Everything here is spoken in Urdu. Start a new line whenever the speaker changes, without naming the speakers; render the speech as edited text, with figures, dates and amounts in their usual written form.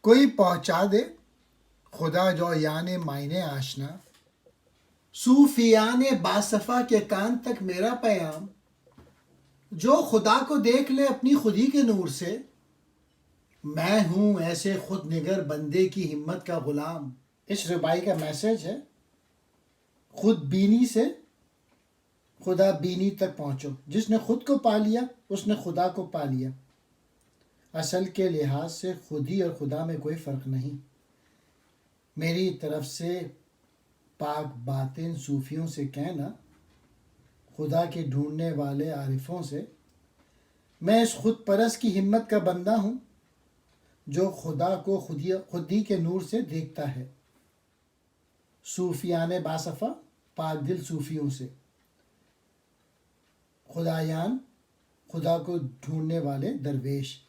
کوئی پہنچا دے خدا جو یعنی معنی آشنا، صوفیان باصفا کے کان تک میرا پیام، جو خدا کو دیکھ لے اپنی خودی کے نور سے، میں ہوں ایسے خود نگر بندے کی ہمت کا غلام۔ اس ربائی کا میسج ہے خود بینی سے خدا بینی تک پہنچو۔ جس نے خود کو پا لیا اس نے خدا کو پا لیا۔ اصل کے لحاظ سے خودی اور خدا میں کوئی فرق نہیں۔ میری طرف سے پاک باطن صوفیوں سے کہنا، خدا کے ڈھونڈنے والے عارفوں سے، میں اس خود پرست کی ہمت کا بندہ ہوں جو خدا کو خودی کے نور سے دیکھتا ہے۔ صوفیان باصفا، پاک دل صوفیوں سے، خدایان، خدا کو ڈھونڈنے والے درویش۔